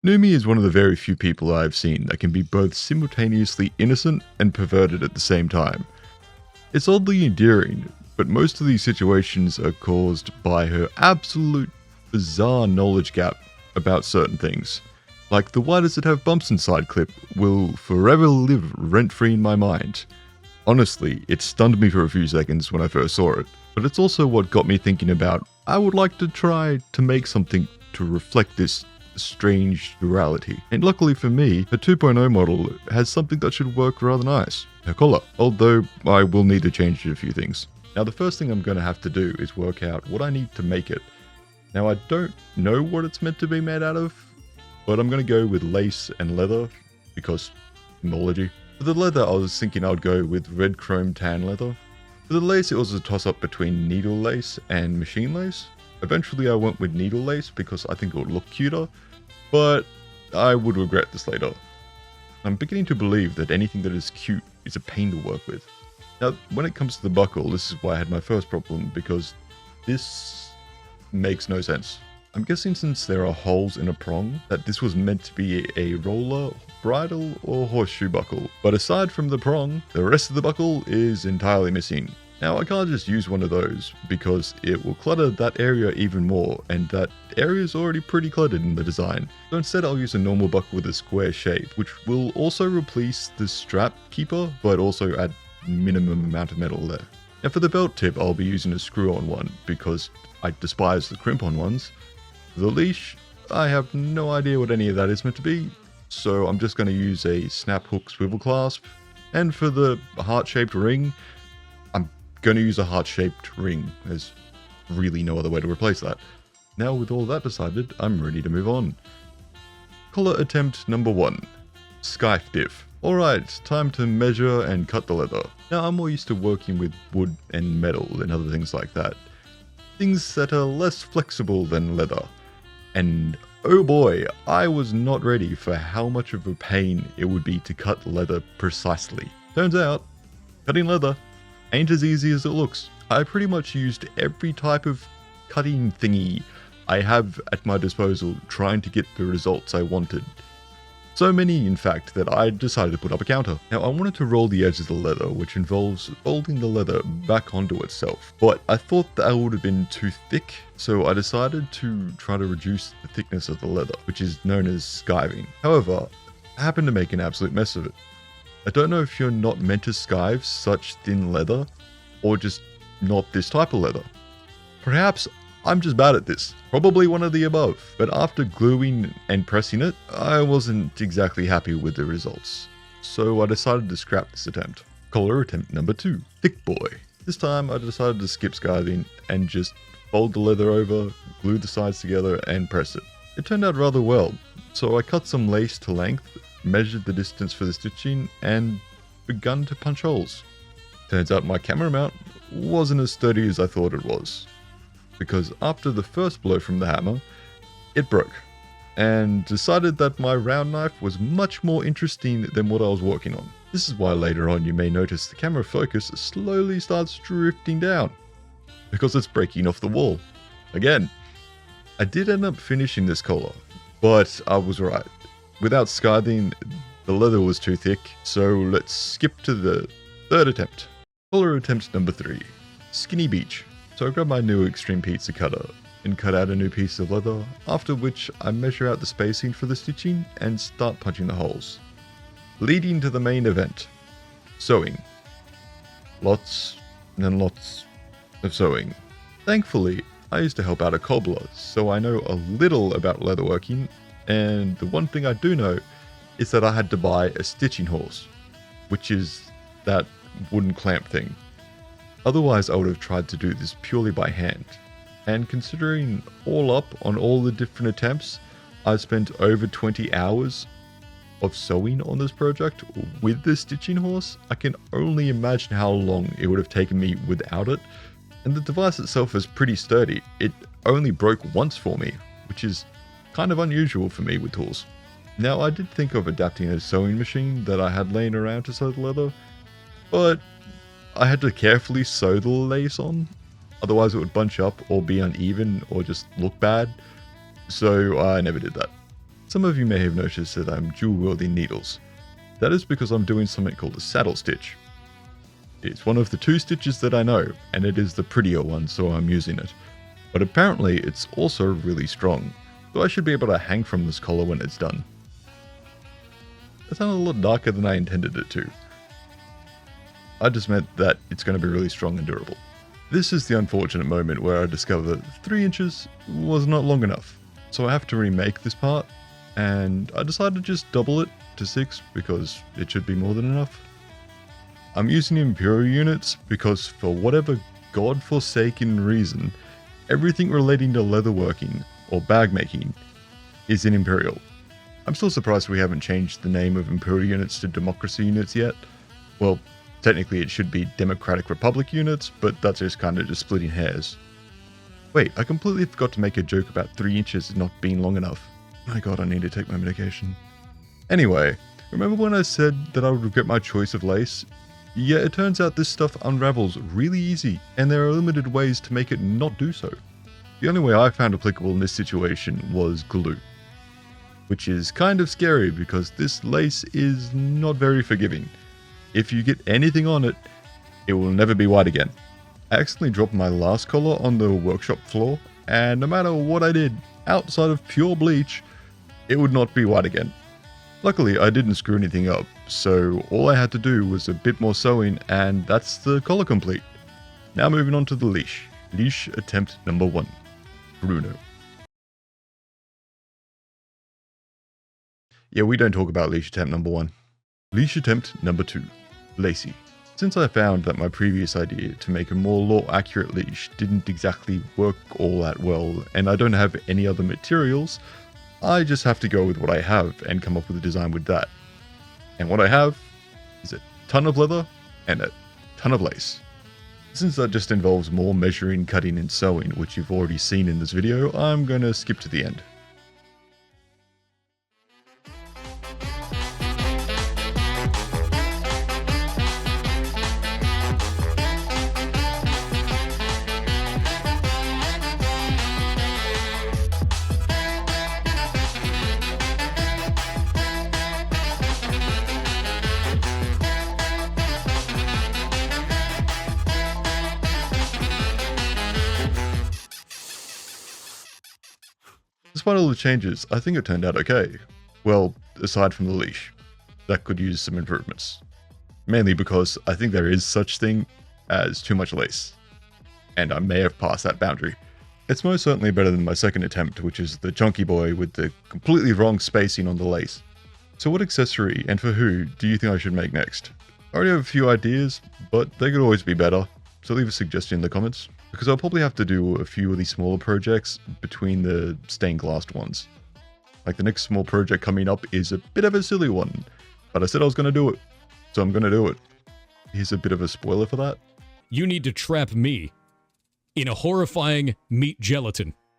Numi is one of the very few people I've seen that can be both simultaneously innocent and perverted at the same time. It's oddly endearing, but most of these situations are caused by her absolute bizarre knowledge gap about certain things. Like the "why does it have bumps inside" clip will forever live rent-free in my mind. Honestly, it stunned me for a few seconds when I first saw it, but it's also what got me thinking about I would like to try to make something to reflect this strange duality. And luckily for me, the 2.0 model has something that should work rather nice. Her collar, although I will need to change a few things. Now the first thing I'm going to have to do is work out what I need to make it. Now I don't know what it's meant to be made out of, but I'm going to go with lace and leather because symbology. For the leather I was thinking I'd go with red chrome tan leather. For the lace it was a toss up between needle lace and machine lace. Eventually I went with needle lace because I think it would look cuter, but I would regret this later. I'm beginning to believe that anything that is cute is a pain to work with. Now when it comes to the buckle, this is why I had my first problem, because this makes no sense. I'm guessing since there are holes in a prong that this was meant to be a roller, bridle or horseshoe buckle, but aside from the prong, the rest of the buckle is entirely missing. Now I can't just use one of those because it will clutter that area even more, and that area is already pretty cluttered in the design. So instead I'll use a normal buckle with a square shape, which will also replace the strap keeper but also add minimum amount of metal there. Now for the belt tip I'll be using a screw-on one because I despise the crimp-on ones. For the leash, I have no idea what any of that is meant to be, so I'm just going to use a snap hook swivel clasp. And for the heart-shaped ring, I'm going to use a heart-shaped ring. There's really no other way to replace that. Now with all that decided, I'm ready to move on. Collar attempt number 1. Scythe diff. Alright, time to measure and cut the leather. Now I'm more used to working with wood and metal and other things like that. Things that are less flexible than leather. And oh boy, I was not ready for how much of a pain it would be to cut leather precisely. Turns out, cutting leather ain't as easy as it looks. I pretty much used every type of cutting thingy I have at my disposal trying to get the results I wanted. So many, in fact, that I decided to put up a counter. Now, I wanted to roll the edge of the leather, which involves folding the leather back onto itself. But I thought that would have been too thick, so I decided to try to reduce the thickness of the leather, which is known as skiving. However, I happened to make an absolute mess of it. I don't know if you're not meant to skive such thin leather, or just not this type of leather. Perhaps I'm just bad at this, probably one of the above, but after gluing and pressing it, I wasn't exactly happy with the results. So I decided to scrap this attempt. Collar attempt number 2, thick boy. This time I decided to skip skiving and just fold the leather over, glue the sides together and press it. It turned out rather well, so I cut some lace to length, measured the distance for the stitching and begun to punch holes. Turns out my camera mount wasn't as sturdy as I thought it was, because after the first blow from the hammer, it broke, and decided that my round knife was much more interesting than what I was working on. This is why later on you may notice the camera focus slowly starts drifting down, because it's breaking off the wall. Again, I did end up finishing this collar, but I was right. Without skiving, the leather was too thick, so let's skip to the third attempt. Collar attempt number 3, skinny beach. So I grab my new extreme pizza cutter and cut out a new piece of leather, after which I measure out the spacing for the stitching and start punching the holes. Leading to the main event, sewing. Lots and lots of sewing. Thankfully, I used to help out a cobbler, so I know a little about leatherworking, and the one thing I do know is that I had to buy a stitching horse, which is that wooden clamp thing. Otherwise, I would have tried to do this purely by hand. And considering all up on all the different attempts, I've spent over 20 hours of sewing on this project with this stitching horse. I can only imagine how long it would have taken me without it. And the device itself is pretty sturdy. It only broke once for me, which is kind of unusual for me with tools. Now, I did think of adapting a sewing machine that I had laying around to sew the leather, but I had to carefully sew the lace on, otherwise it would bunch up or be uneven or just look bad, so I never did that. Some of you may have noticed that I'm dual-wielding needles. That is because I'm doing something called a saddle stitch. It's one of the 2 stitches that I know, and it is the prettier one, so I'm using it. But apparently it's also really strong, so I should be able to hang from this collar when it's done. That sounded a lot darker than I intended it to. I just meant that it's going to be really strong and durable. This is the unfortunate moment where I discover that 3 inches was not long enough, so I have to remake this part, and I decided to just double it to 6 because it should be more than enough. I'm using imperial units because for whatever godforsaken reason, everything relating to leatherworking or bag making is in imperial. I'm still surprised we haven't changed the name of imperial units to democracy units yet. Well, technically it should be Democratic Republic units, but that's just kind of just splitting hairs. Wait, I completely forgot to make a joke about 3 inches not being long enough. My god, I need to take my medication. Anyway, remember when I said that I would regret my choice of lace? Yeah, it turns out this stuff unravels really easy, and there are limited ways to make it not do so. The only way I found applicable in this situation was glue. Which is kind of scary because this lace is not very forgiving. If you get anything on it, it will never be white again. I accidentally dropped my last collar on the workshop floor, and no matter what I did, outside of pure bleach, it would not be white again. Luckily, I didn't screw anything up, so all I had to do was a bit more sewing, and that's the collar complete. Now moving on to the leash. Leash Attempt number 1. Bruno. Yeah, we don't talk about Leash Attempt number 1. Leash Attempt number 2. Lacey. Since I found that my previous idea to make a more law-accurate leash didn't exactly work all that well, and I don't have any other materials, I just have to go with what I have and come up with a design with that. And what I have is a ton of leather and a ton of lace. Since that just involves more measuring, cutting, and sewing, which you've already seen in this video, I'm gonna skip to the end. Despite all the changes, I think it turned out okay. Well, aside from the leash. That could use some improvements. Mainly because I think there is such thing as too much lace. And I may have passed that boundary. It's most certainly better than my second attempt, which is the chunky boy with the completely wrong spacing on the lace. So what accessory, and for who, do you think I should make next? I already have a few ideas, but they could always be better, so leave a suggestion in the comments. Because I'll probably have to do a few of these smaller projects between the stained glass ones. Like the next small project coming up is a bit of a silly one, but I said I was going to do it, so I'm going to do it. Here's a bit of a spoiler for that. You need to trap me in a horrifying meat gelatin.